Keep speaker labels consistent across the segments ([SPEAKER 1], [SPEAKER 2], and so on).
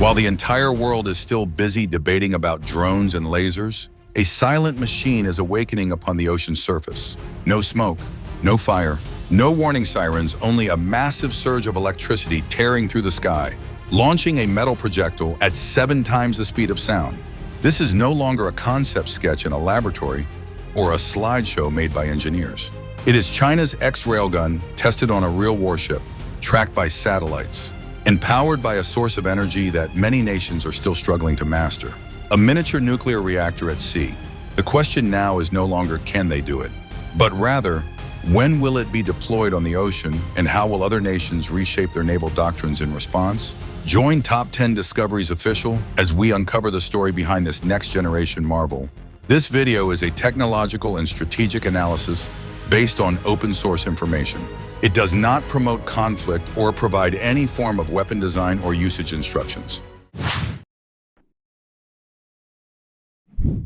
[SPEAKER 1] While the entire world is still busy debating about drones and lasers, a silent machine is awakening upon the ocean's surface. No smoke, no fire, no warning sirens, only a massive surge of electricity tearing through the sky, launching a metal projectile at 7 times the speed of sound. This is no longer a concept sketch in a laboratory or a slideshow made by engineers. It is China's Railgun tested on a real warship, tracked by satellites, and powered by a source of energy that many nations are still struggling to master: a miniature nuclear reactor at sea. The question now is no longer can they do it, but rather, when will it be deployed on the ocean, and how will other nations reshape their naval doctrines in response? Join Top 10 Discoveries Official as we uncover the story behind this next-generation marvel. This video is a technological and strategic analysis based on open-source information. It does not promote conflict or provide any form of weapon design or usage instructions.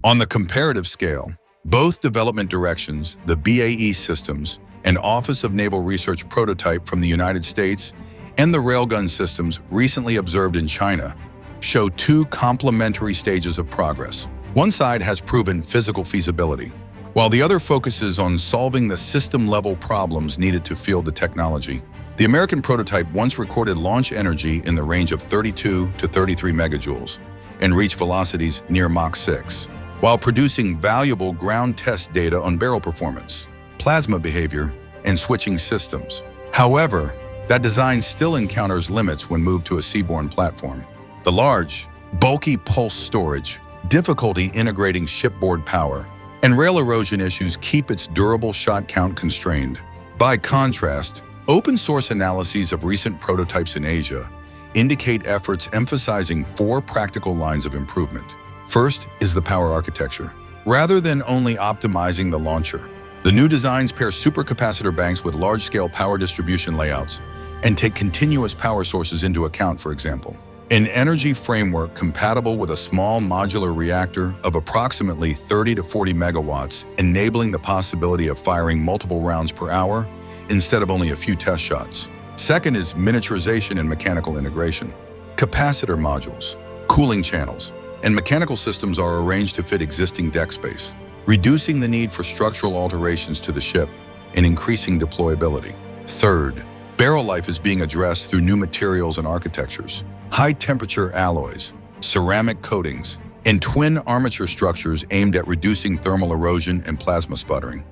[SPEAKER 1] On the comparative scale, both development directions, the BAE Systems and Office of Naval Research prototype from the United States and the Railgun systems recently observed in China, show 2 complementary stages of progress. One side has proven physical feasibility, while the other focuses on solving the system-level problems needed to field the technology. The American prototype once recorded launch energy in the range of 32 to 33 megajoules and reached velocities near Mach-6, while producing valuable ground test data on barrel performance, plasma behavior, and switching systems. However, that design still encounters limits when moved to a seaborne platform. The large, bulky pulse storage, difficulty integrating shipboard power, and rail erosion issues keep its durable shot count constrained. By contrast, open-source analyses of recent prototypes in Asia indicate efforts emphasizing 4 practical lines of improvement. First is the power architecture. Rather than only optimizing the launcher, the new designs pair supercapacitor banks with large-scale power distribution layouts and take continuous power sources into account, for example. An energy framework compatible with a small modular reactor of approximately 30 to 40 megawatts, enabling the possibility of firing multiple rounds per hour instead of only a few test shots. Second is miniaturization and mechanical integration. Capacitor modules, cooling channels, and mechanical systems are arranged to fit existing deck space, reducing the need for structural alterations to the ship and increasing deployability. Third, barrel life is being addressed through new materials and architectures. High-temperature alloys, ceramic coatings, and twin armature structures aimed at reducing thermal erosion and plasma sputtering,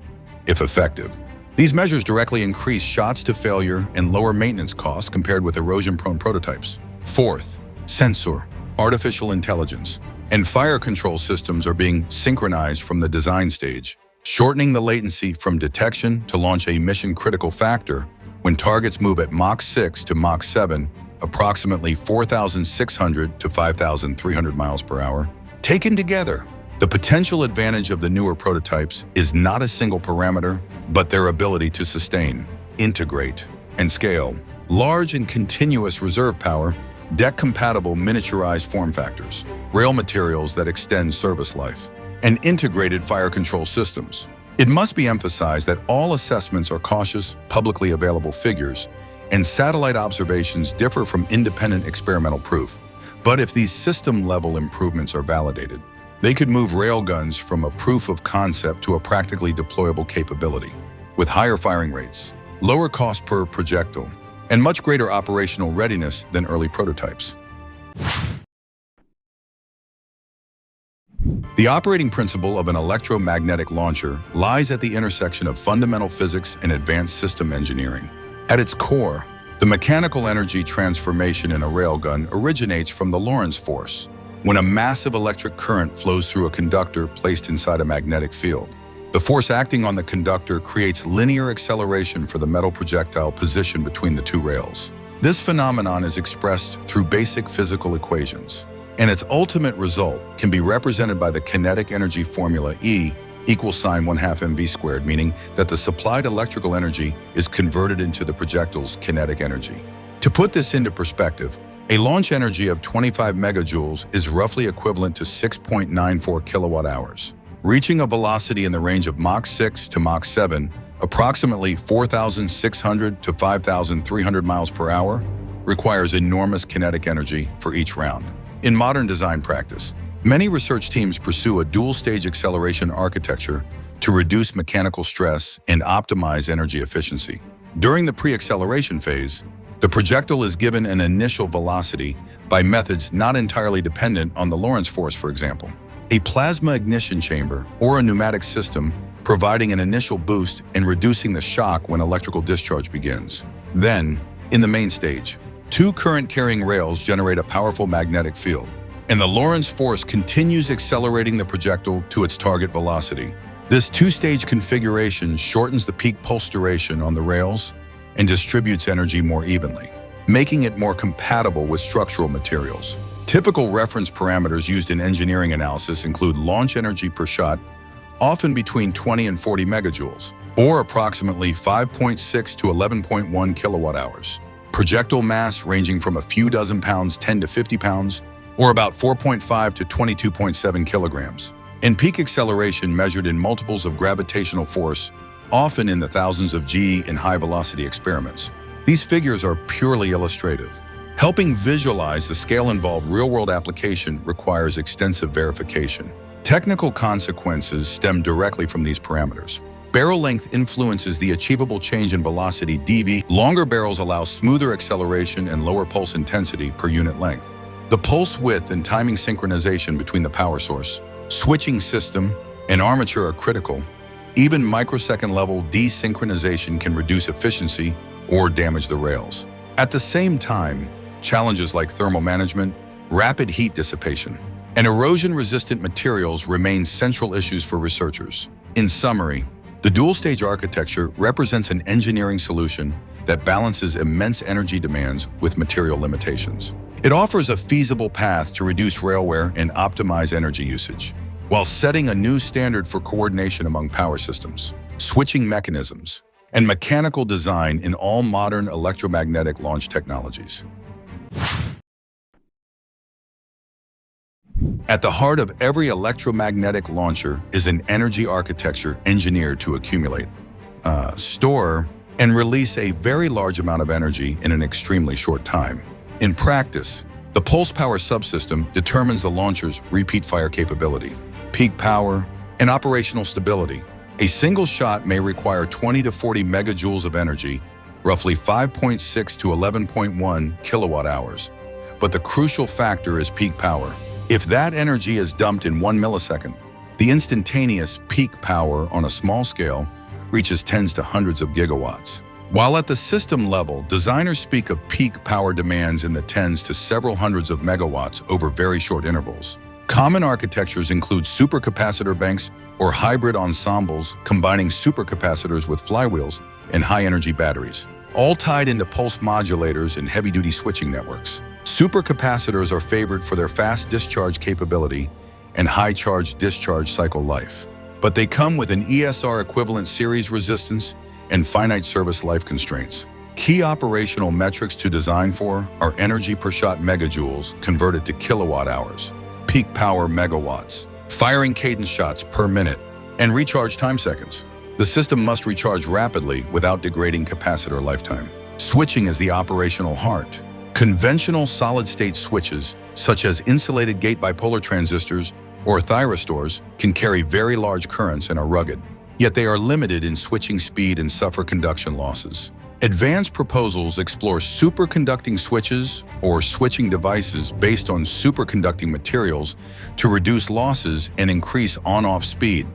[SPEAKER 1] if effective. These measures directly increase shots to failure and lower maintenance costs compared with erosion-prone prototypes. Fourth, sensor, artificial intelligence, and fire control systems are being synchronized from the design stage, shortening the latency from detection to launch a mission-critical factor when targets move at Mach-6 to Mach-7, approximately 4,600 to 5,300 miles per hour. Taken together, the potential advantage of the newer prototypes is not a single parameter, but their ability to sustain, integrate, and scale large and continuous reserve power, deck-compatible miniaturized form factors, rail materials that extend service life, and integrated fire control systems. It must be emphasized that all assessments are cautious, publicly available figures, and satellite observations differ from independent experimental proof. But if these system-level improvements are validated, they could move railguns from a proof of concept to a practically deployable capability, with higher firing rates, lower cost per projectile, and much greater operational readiness than early prototypes. The operating principle of an electromagnetic launcher lies at the intersection of fundamental physics and advanced system engineering. At its core, the mechanical energy transformation in a railgun originates from the Lorentz force, when a massive electric current flows through a conductor placed inside a magnetic field. The force acting on the conductor creates linear acceleration for the metal projectile positioned between the 2 rails. This phenomenon is expressed through basic physical equations, and its ultimate result can be represented by the kinetic energy formula E equals =1/2 mv squared, meaning that the supplied electrical energy is converted into the projectile's kinetic energy. To put this into perspective, a launch energy of 25 megajoules is roughly equivalent to 6.94 kilowatt hours. Reaching a velocity in the range of Mach-6 to Mach-7, approximately 4,600 to 5,300 miles per hour, requires enormous kinetic energy for each round. In modern design practice, many research teams pursue a dual-stage acceleration architecture to reduce mechanical stress and optimize energy efficiency. During the pre-acceleration phase, the projectile is given an initial velocity by methods not entirely dependent on the Lorentz force, for example. A plasma ignition chamber or a pneumatic system providing an initial boost and reducing the shock when electrical discharge begins. Then, in the main stage, two current-carrying rails generate a powerful magnetic field, and the Lorentz force continues accelerating the projectile to its target velocity. This two-stage configuration shortens the peak pulse duration on the rails and distributes energy more evenly, making it more compatible with structural materials. Typical reference parameters used in engineering analysis include launch energy per shot, often between 20 and 40 megajoules, or approximately 5.6 to 11.1 kilowatt-hours. Projectile mass ranging from a few dozen pounds, 10 to 50 pounds, or about 4.5 to 22.7 kilograms. And peak acceleration measured in multiples of gravitational force, often in the thousands of G in high-velocity experiments. These figures are purely illustrative. Helping visualize the scale-involved real-world application requires extensive verification. Technical consequences stem directly from these parameters. Barrel length influences the achievable change in velocity dV. Longer barrels allow smoother acceleration and lower pulse intensity per unit length. The pulse width and timing synchronization between the power source, switching system, and armature are critical. Even microsecond-level desynchronization can reduce efficiency or damage the rails. At the same time, challenges like thermal management, rapid heat dissipation, and erosion-resistant materials remain central issues for researchers. In summary, the dual-stage architecture represents an engineering solution that balances immense energy demands with material limitations. It offers a feasible path to reduce rail wear and optimize energy usage, while setting a new standard for coordination among power systems, switching mechanisms, and mechanical design in all modern electromagnetic launch technologies. At the heart of every electromagnetic launcher is an energy architecture engineered to accumulate, store, and release a very large amount of energy in an extremely short time. In practice, the pulse power subsystem determines the launcher's repeat fire capability, peak power, and operational stability. A single shot may require 20 to 40 megajoules of energy, roughly 5.6 to 11.1 kilowatt-hours. But the crucial factor is peak power. If that energy is dumped in 1 millisecond, the instantaneous peak power on a small scale reaches tens to hundreds of gigawatts. While at the system level, designers speak of peak power demands in the tens to several hundreds of megawatts over very short intervals. Common architectures include supercapacitor banks or hybrid ensembles combining supercapacitors with flywheels and high-energy batteries, all tied into pulse modulators and heavy-duty switching networks. Supercapacitors are favored for their fast discharge capability and high charge-discharge cycle life, but they come with an ESR equivalent series resistance and finite service life constraints. Key operational metrics to design for are energy per shot megajoules converted to kilowatt-hours, peak power megawatts, firing cadence shots per minute, and recharge time seconds. The system must recharge rapidly without degrading capacitor lifetime. Switching is the operational heart. Conventional solid-state switches, such as insulated gate bipolar transistors or thyristors, can carry very large currents and are rugged. Yet they are limited in switching speed and suffer conduction losses. Advanced proposals explore superconducting switches or switching devices based on superconducting materials to reduce losses and increase on-off speed.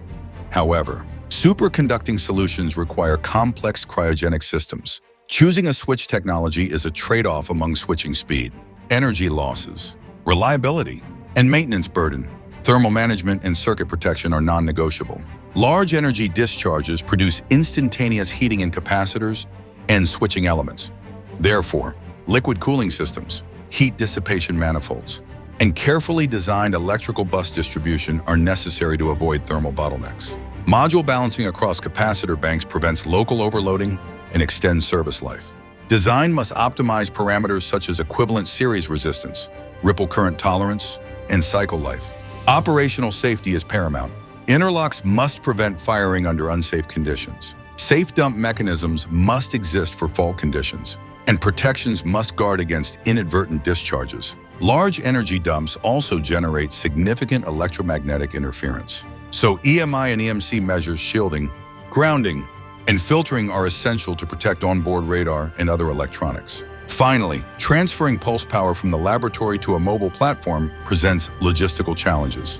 [SPEAKER 1] However, superconducting solutions require complex cryogenic systems. Choosing a switch technology is a trade-off among switching speed, energy losses, reliability, and maintenance burden. Thermal management and circuit protection are non-negotiable. Large energy discharges produce instantaneous heating in capacitors and switching elements. Therefore, liquid cooling systems, heat dissipation manifolds, and carefully designed electrical bus distribution are necessary to avoid thermal bottlenecks. Module balancing across capacitor banks prevents local overloading and extends service life. Design must optimize parameters such as equivalent series resistance, ripple current tolerance, and cycle life. Operational safety is paramount. Interlocks must prevent firing under unsafe conditions. Safe dump mechanisms must exist for fault conditions. and protections must guard against inadvertent discharges. Large energy dumps also generate significant electromagnetic interference. So EMI and EMC measures shielding, grounding, and filtering are essential to protect onboard radar and other electronics. Finally, transferring pulse power from the laboratory to a mobile platform presents logistical challenges.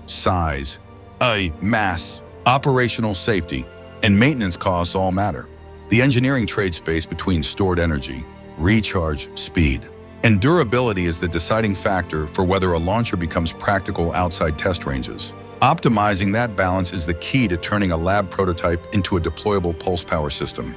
[SPEAKER 1] Size, mass, operational safety, and maintenance costs all matter. The engineering trade space between stored energy, recharge speed, and durability is the deciding factor for whether a launcher becomes practical outside test ranges. Optimizing that balance is the key to turning a lab prototype into a deployable pulse power system.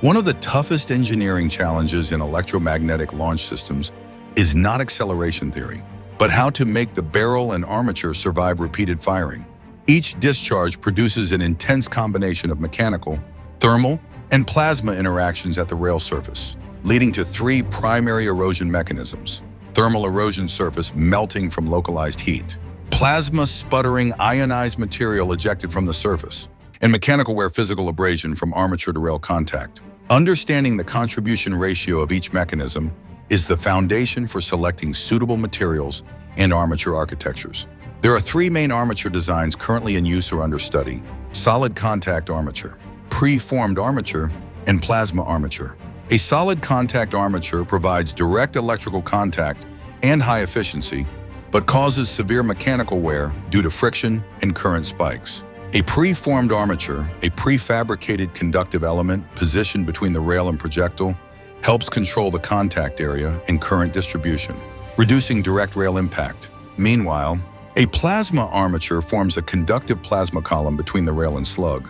[SPEAKER 1] One of the toughest engineering challenges in electromagnetic launch systems is not acceleration theory, but how to make the barrel and armature survive repeated firing. Each discharge produces an intense combination of mechanical, thermal, and plasma interactions at the rail surface, leading to three primary erosion mechanisms: thermal erosion surface melting from localized heat, plasma sputtering ionized material ejected from the surface, and mechanical wear physical abrasion from armature to rail contact. Understanding the contribution ratio of each mechanism is the foundation for selecting suitable materials and armature architectures. There are three main armature designs currently in use or under study: solid contact armature, pre-formed armature, and plasma armature. A solid contact armature provides direct electrical contact and high efficiency, but causes severe mechanical wear due to friction and current spikes. A pre-formed armature, a prefabricated conductive element positioned between the rail and projectile, helps control the contact area and current distribution, reducing direct rail impact. Meanwhile, a plasma armature forms a conductive plasma column between the rail and slug.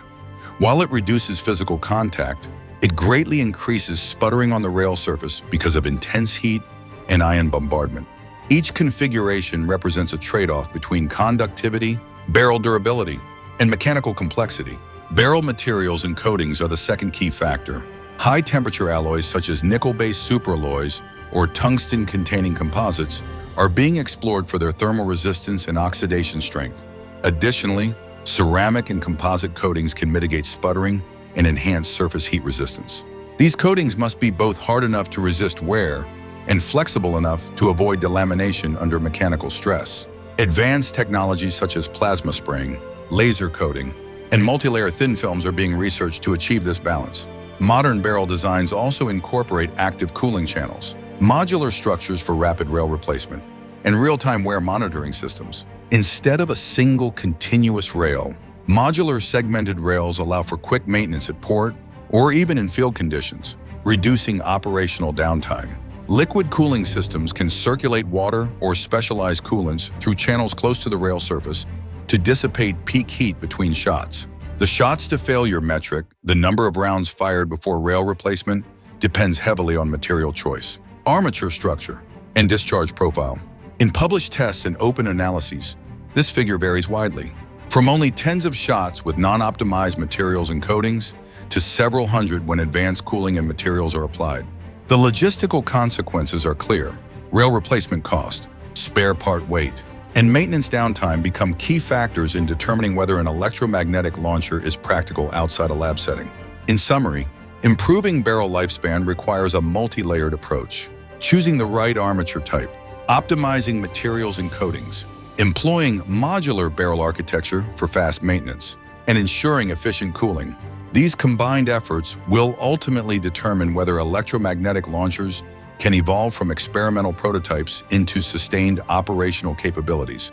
[SPEAKER 1] While it reduces physical contact, it greatly increases sputtering on the rail surface because of intense heat and ion bombardment. Each configuration represents a trade-off between conductivity, barrel durability, and mechanical complexity. Barrel materials and coatings are the second key factor. High-temperature alloys such as nickel-based superalloys or tungsten-containing composites are being explored for their thermal resistance and oxidation strength. Additionally, ceramic and composite coatings can mitigate sputtering and enhance surface heat resistance. These coatings must be both hard enough to resist wear and flexible enough to avoid delamination under mechanical stress. Advanced technologies such as plasma spraying, laser coating, and multilayer thin films are being researched to achieve this balance. Modern barrel designs also incorporate active cooling channels, modular structures for rapid rail replacement, and real-time wear monitoring systems. Instead of a single continuous rail, modular segmented rails allow for quick maintenance at port or even in field conditions, reducing operational downtime. Liquid cooling systems can circulate water or specialized coolants through channels close to the rail surface to dissipate peak heat between shots. The shots to failure metric, the number of rounds fired before rail replacement, depends heavily on material choice, armature structure, and discharge profile. In published tests and open analyses, this figure varies widely, from only tens of shots with non-optimized materials and coatings to several hundred when advanced cooling and materials are applied. The logistical consequences are clear. Rail replacement cost, spare part weight, and maintenance downtime become key factors in determining whether an electromagnetic launcher is practical outside a lab setting. In summary, improving barrel lifespan requires a multi-layered approach. Choosing the right armature type, optimizing materials and coatings, employing modular barrel architecture for fast maintenance, and ensuring efficient cooling. These combined efforts will ultimately determine whether electromagnetic launchers can evolve from experimental prototypes into sustained operational capabilities.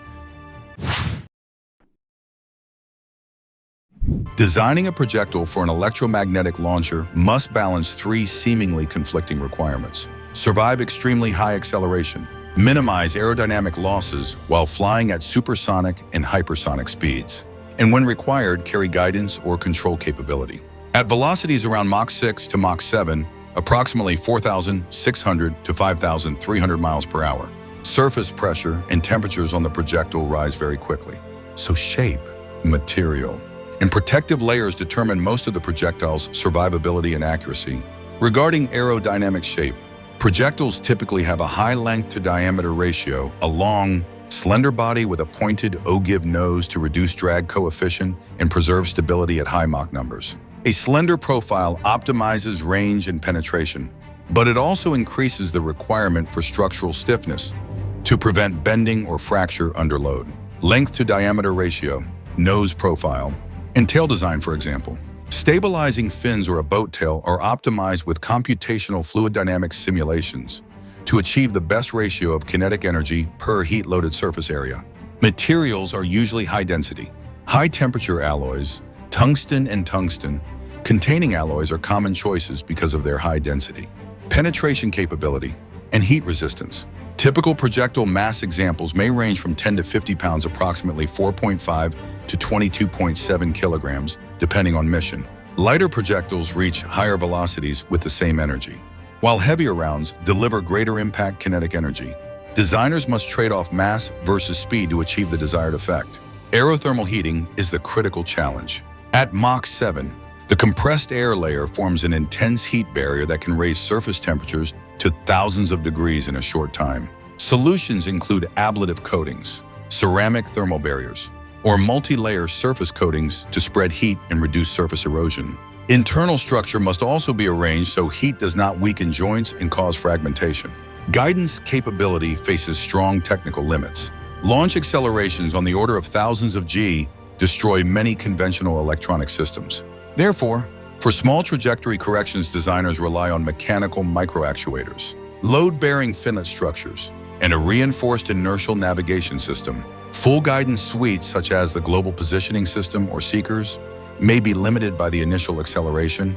[SPEAKER 1] Designing a projectile for an electromagnetic launcher must balance three seemingly conflicting requirements: survive extremely high acceleration, minimize aerodynamic losses while flying at supersonic and hypersonic speeds, and when required, carry guidance or control capability. At velocities around Mach-6 to Mach-7, approximately 4,600 to 5,300 miles per hour, surface pressure and temperatures on the projectile rise very quickly. So shape, material, and protective layers determine most of the projectile's survivability and accuracy. Regarding aerodynamic shape, projectiles typically have a high length to diameter ratio, a long, slender body with a pointed ogive nose to reduce drag coefficient and preserve stability at high Mach numbers. A slender profile optimizes range and penetration, but it also increases the requirement for structural stiffness to prevent bending or fracture under load. Length to diameter ratio, nose profile, and tail design, for example. Stabilizing fins or a boat tail are optimized with computational fluid dynamics simulations to achieve the best ratio of kinetic energy per heat-loaded surface area. Materials are usually high-density, high-temperature alloys. Tungsten and tungsten-containing alloys are common choices because of their high density, penetration capability, and heat resistance. Typical projectile mass examples may range from 10 to 50 pounds, approximately 4.5 to 22.7 kilograms, depending on mission. Lighter projectiles reach higher velocities with the same energy, while heavier rounds deliver greater impact kinetic energy. Designers must trade off mass versus speed to achieve the desired effect. Aerothermal heating is the critical challenge. At Mach-7, the compressed air layer forms an intense heat barrier that can raise surface temperatures to thousands of degrees in a short time. Solutions include ablative coatings, ceramic thermal barriers, or multi-layer surface coatings to spread heat and reduce surface erosion. Internal structure must also be arranged so heat does not weaken joints and cause fragmentation. Guidance capability faces strong technical limits. Launch accelerations on the order of thousands of G destroy many conventional electronic systems. Therefore, for small trajectory corrections, designers rely on mechanical microactuators, load-bearing finlet structures, and a reinforced inertial navigation system. Full guidance suites, such as the Global Positioning System or Seekers, may be limited by the initial acceleration.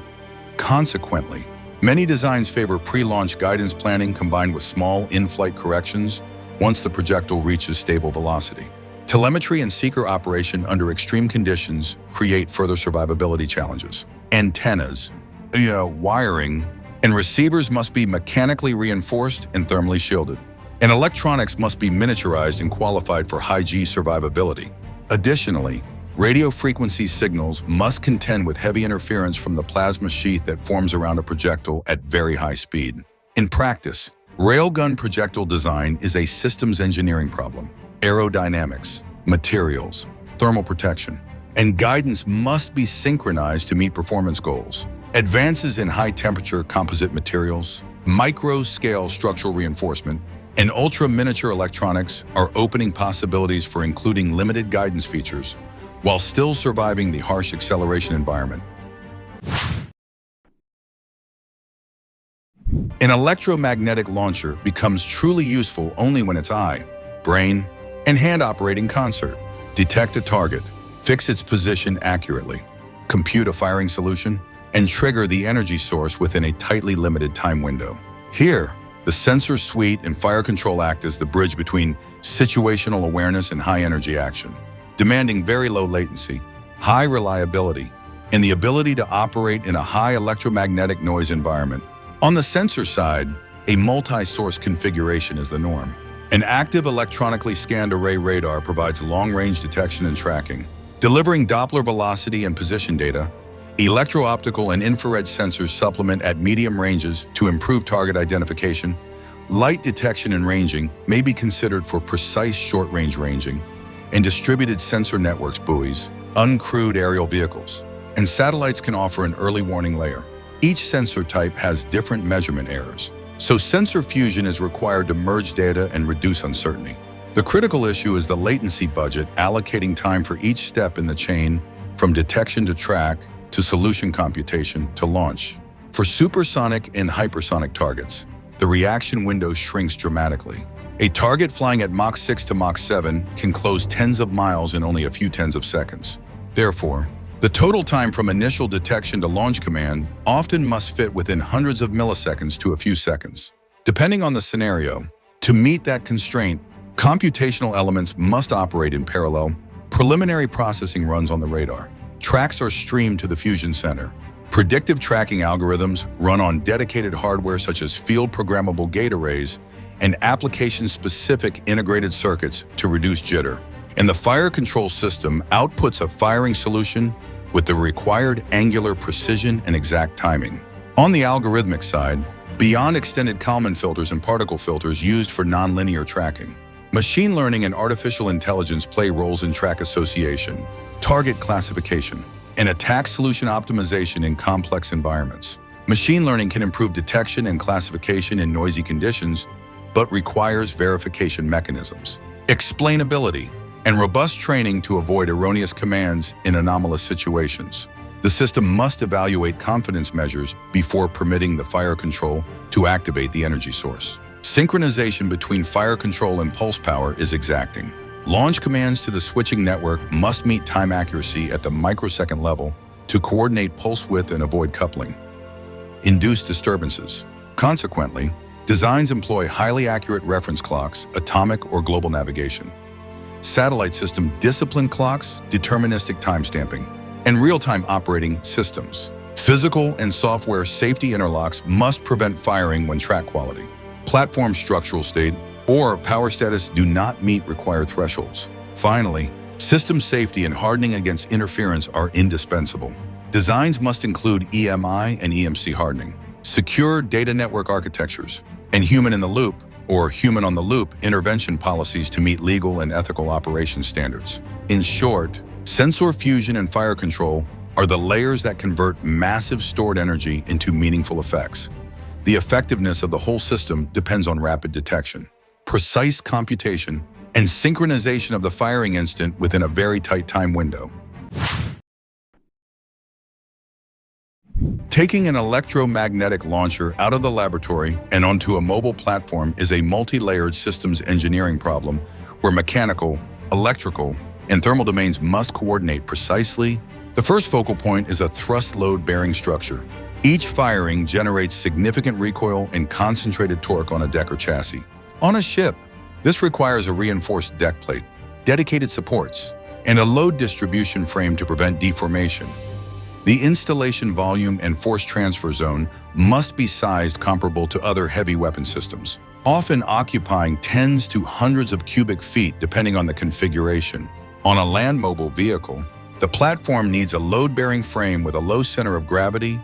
[SPEAKER 1] Consequently, many designs favor pre-launch guidance planning combined with small in-flight corrections once the projectile reaches stable velocity. Telemetry and seeker operation under extreme conditions create further survivability challenges. Antennas, wiring, and receivers must be mechanically reinforced and thermally shielded. And electronics must be miniaturized and qualified for high-G survivability. Additionally, radio frequency signals must contend with heavy interference from the plasma sheath that forms around a projectile at very high speed. In practice, railgun projectile design is a systems engineering problem. Aerodynamics, materials, thermal protection, and guidance must be synchronized to meet performance goals. Advances in high-temperature composite materials, micro-scale structural reinforcement, and ultra-miniature electronics are opening possibilities for including limited guidance features while still surviving the harsh acceleration environment. An electromagnetic launcher becomes truly useful only when its eye, brain, and hand operate in concert. Detect a target, fix its position accurately, compute a firing solution, and trigger the energy source within a tightly limited time window. Here, the sensor suite and fire control act as the bridge between situational awareness and high-energy action, demanding very low latency, high reliability, and the ability to operate in a high electromagnetic noise environment. On the sensor side, a multi-source configuration is the norm. An active electronically scanned array radar provides long-range detection and tracking, delivering Doppler velocity and position data. Electro-optical and infrared sensors supplement at medium ranges to improve target identification. Light detection and ranging may be considered for precise short-range ranging, and distributed sensor networks, buoys, uncrewed aerial vehicles, and satellites can offer an early warning layer. Each sensor type has different measurement errors, so sensor fusion is required to merge data and reduce uncertainty. The critical issue is the latency budget, allocating time for each step in the chain from detection to track to solution computation to launch. For supersonic and hypersonic targets, the reaction window shrinks dramatically. A target flying at Mach 6 to Mach 7 can close tens of miles in only a few tens of seconds. Therefore, the total time from initial detection to launch command often must fit within hundreds of milliseconds to a few seconds. Depending on the scenario, to meet that constraint, computational elements must operate in parallel. Preliminary processing runs on the radar. Tracks are streamed to the fusion center. Predictive tracking algorithms run on dedicated hardware such as field programmable gate arrays and application-specific integrated circuits to reduce jitter. And the fire control system outputs a firing solution with the required angular precision and exact timing. On the algorithmic side, beyond extended Kalman filters and particle filters used for nonlinear tracking, machine learning and artificial intelligence play roles in track association, target classification, and attack solution optimization in complex environments. Machine learning can improve detection and classification in noisy conditions, but requires verification mechanisms, explainability, and robust training to avoid erroneous commands in anomalous situations. The system must evaluate confidence measures before permitting the fire control to activate the energy source. Synchronization between fire control and pulse power is exacting. Launch commands to the switching network must meet time accuracy at the microsecond level to coordinate pulse width and avoid coupling. Induce disturbances. Consequently, designs employ highly accurate reference clocks, atomic or global navigation. Satellite system discipline clocks, deterministic timestamping, and real-time operating systems. Physical and software safety interlocks must prevent firing when track quality, platform structural state, or power status do not meet required thresholds. Finally, system safety and hardening against interference are indispensable. Designs must include EMI and EMC hardening, secure data network architectures, and human-in-the-loop or human-on-the-loop intervention policies to meet legal and ethical operation standards. In short, sensor fusion and fire control are the layers that convert massive stored energy into meaningful effects. The effectiveness of the whole system depends on rapid detection, precise computation, and synchronization of the firing instant within a very tight time window. Taking an electromagnetic launcher out of the laboratory and onto a mobile platform is a multi-layered systems engineering problem where mechanical, electrical, and thermal domains must coordinate precisely. The first focal point is a thrust load bearing structure. Each firing generates significant recoil and concentrated torque on a deck or chassis. On a ship, this requires a reinforced deck plate, dedicated supports, and a load distribution frame to prevent deformation. The installation volume and force transfer zone must be sized comparable to other heavy weapon systems, often occupying tens to hundreds of cubic feet depending on the configuration. On a land mobile vehicle, the platform needs a load-bearing frame with a low center of gravity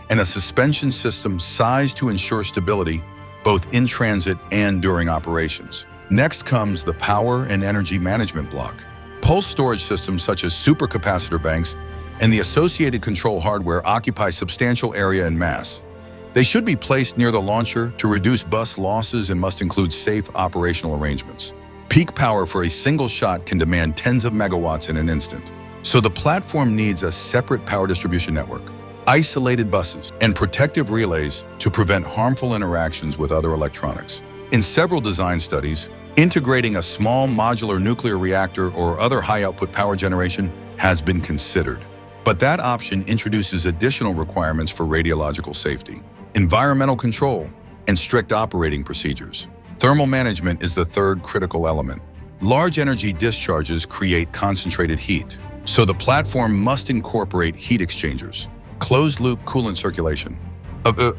[SPEAKER 1] and a suspension system sized to ensure stability both in transit and during operations. Next comes the power and energy management block. Pulse storage systems such as supercapacitor banks and the associated control hardware occupy substantial area and mass. They should be placed near the launcher to reduce bus losses and must include safe operational arrangements. Peak power for a single shot can demand tens of megawatts in an instant. So the platform needs a separate power distribution network, isolated buses, and protective relays to prevent harmful interactions with other electronics. In several design studies, integrating a small modular nuclear reactor or other high-output power generation has been considered. But that option introduces additional requirements for radiological safety, environmental control, and strict operating procedures. Thermal management is the third critical element. Large energy discharges create concentrated heat, so the platform must incorporate heat exchangers, closed-loop coolant circulation,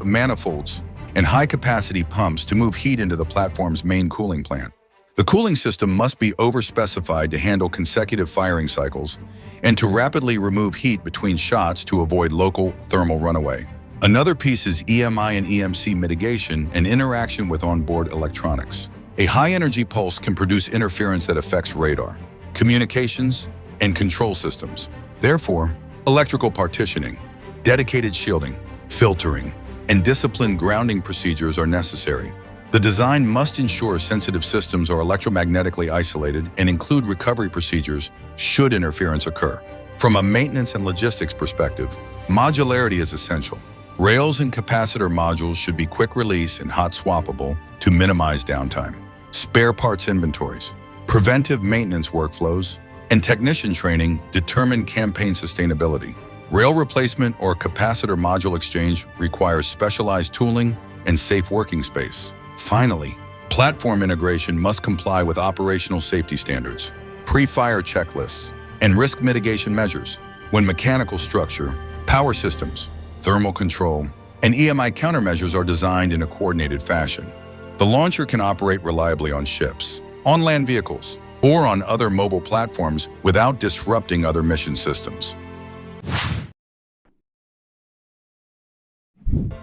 [SPEAKER 1] manifolds, and high-capacity pumps to move heat into the platform's main cooling plant. The cooling system must be overspecified to handle consecutive firing cycles and to rapidly remove heat between shots to avoid local thermal runaway. Another piece is EMI and EMC mitigation and interaction with onboard electronics. A high-energy pulse can produce interference that affects radar, communications, and control systems. Therefore, electrical partitioning, dedicated shielding, filtering, and disciplined grounding procedures are necessary. The design must ensure sensitive systems are electromagnetically isolated and include recovery procedures should interference occur. From a maintenance and logistics perspective, modularity is essential. Rails and capacitor modules should be quick release and hot swappable to minimize downtime. Spare parts inventories, preventive maintenance workflows, and technician training determine campaign sustainability. Rail replacement or capacitor module exchange requires specialized tooling and safe working space. Finally, platform integration must comply with operational safety standards, pre-fire checklists, and risk mitigation measures. When mechanical structure, power systems, thermal control, and EMI countermeasures are designed in a coordinated fashion, the launcher can operate reliably on ships, on land vehicles, or on other mobile platforms without disrupting other mission systems.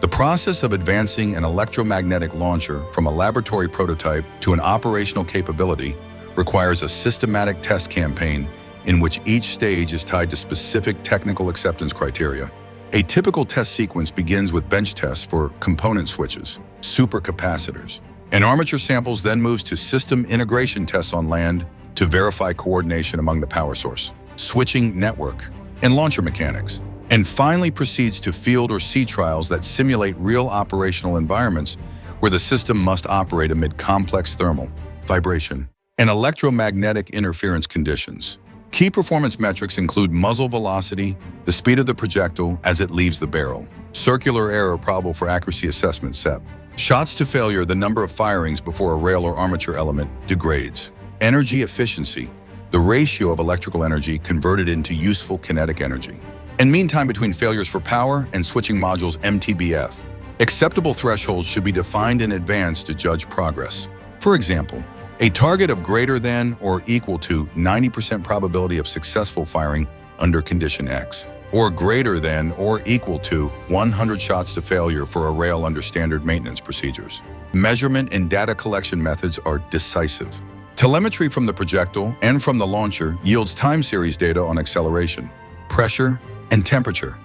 [SPEAKER 1] The process of advancing an electromagnetic launcher from a laboratory prototype to an operational capability requires a systematic test campaign in which each stage is tied to specific technical acceptance criteria. A typical test sequence begins with bench tests for component switches, supercapacitors, and armature samples then moves to system integration tests on land to verify coordination among the power source, switching network, and launcher mechanics, and finally proceeds to field or sea trials that simulate real operational environments where the system must operate amid complex thermal, vibration, and electromagnetic interference conditions. Key performance metrics include muzzle velocity, the speed of the projectile as it leaves the barrel, circular error probable for accuracy assessment (CEP), shots to failure, the number of firings before a rail or armature element degrades, energy efficiency, the ratio of electrical energy converted into useful kinetic energy, and mean time between failures for power and switching modules (MTBF). Acceptable thresholds should be defined in advance to judge progress. For example, a target of greater than or equal to 90% probability of successful firing under condition X, or greater than or equal to 100 shots to failure for a rail under standard maintenance procedures. Measurement and data collection methods are decisive. Telemetry from the projectile and from the launcher yields time series data on acceleration, pressure, and temperature.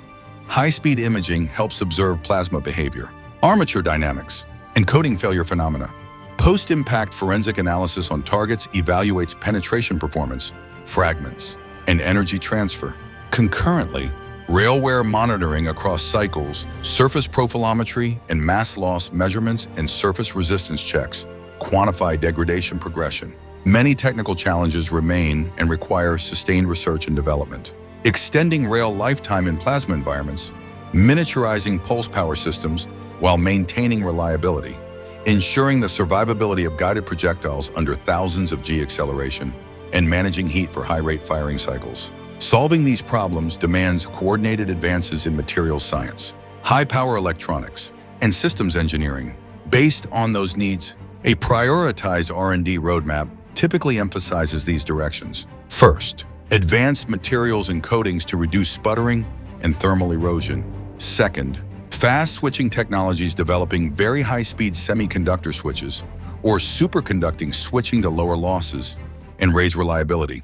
[SPEAKER 1] High-speed imaging helps observe plasma behavior, armature dynamics, and coating failure phenomena. Post-impact forensic analysis on targets evaluates penetration performance, fragments, and energy transfer. Concurrently, rail wear monitoring across cycles, surface profilometry and mass loss measurements, and surface resistance checks quantify degradation progression. Many technical challenges remain and require sustained research and development. Extending rail lifetime in plasma environments, miniaturizing pulse power systems while maintaining reliability, ensuring the survivability of guided projectiles under thousands of G acceleration, and managing heat for high-rate firing cycles. Solving these problems demands coordinated advances in materials science, high-power electronics, and systems engineering. Based on those needs, a prioritized R&D roadmap typically emphasizes these directions. First, advanced materials and coatings to reduce sputtering and thermal erosion. Second, fast switching technologies developing very high-speed semiconductor switches or superconducting switching to lower losses and raise reliability.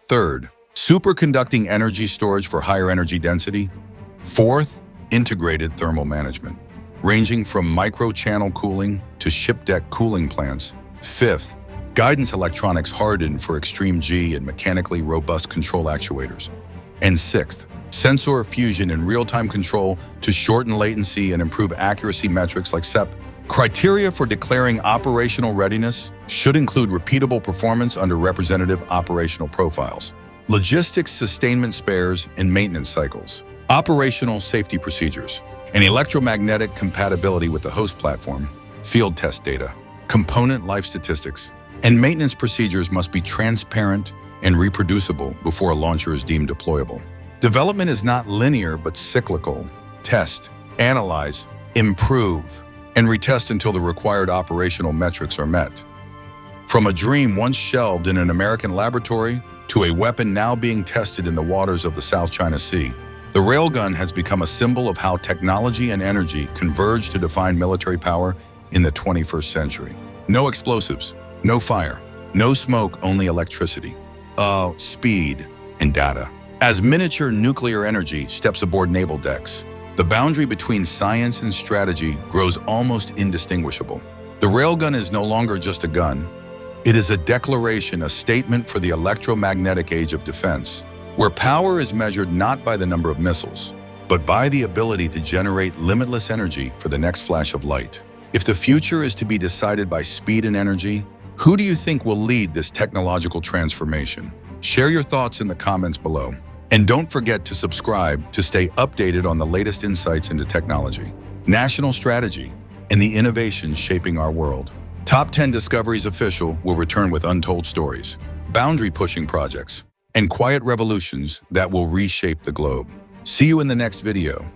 [SPEAKER 1] Third, superconducting energy storage for higher energy density. Fourth, integrated thermal management, ranging from micro-channel cooling to ship deck cooling plants. Fifth, guidance electronics hardened for extreme G and mechanically robust control actuators. And sixth, sensor fusion and real-time control to shorten latency and improve accuracy metrics like CEP. Criteria for declaring operational readiness should include repeatable performance under representative operational profiles, logistics sustainment spares and maintenance cycles, operational safety procedures, and electromagnetic compatibility with the host platform, field test data, component life statistics, and maintenance procedures must be transparent and reproducible before a launcher is deemed deployable. Development is not linear but cyclical. Test, analyze, improve, and retest until the required operational metrics are met. From a dream once shelved in an American laboratory to a weapon now being tested in the waters of the South China Sea, the railgun has become a symbol of how technology and energy converge to define military power in the 21st century. No explosives, no fire, no smoke, only electricity, speed, and data. As miniature nuclear energy steps aboard naval decks, the boundary between science and strategy grows almost indistinguishable. The railgun is no longer just a gun. It is a declaration, a statement for the electromagnetic age of defense, where power is measured not by the number of missiles, but by the ability to generate limitless energy for the next flash of light. If the future is to be decided by speed and energy, who do you think will lead this technological transformation? Share your thoughts in the comments below. And don't forget to subscribe to stay updated on the latest insights into technology, national strategy, and the innovations shaping our world. Top 10 Discoveries Official will return with untold stories, boundary-pushing projects, and quiet revolutions that will reshape the globe. See you in the next video.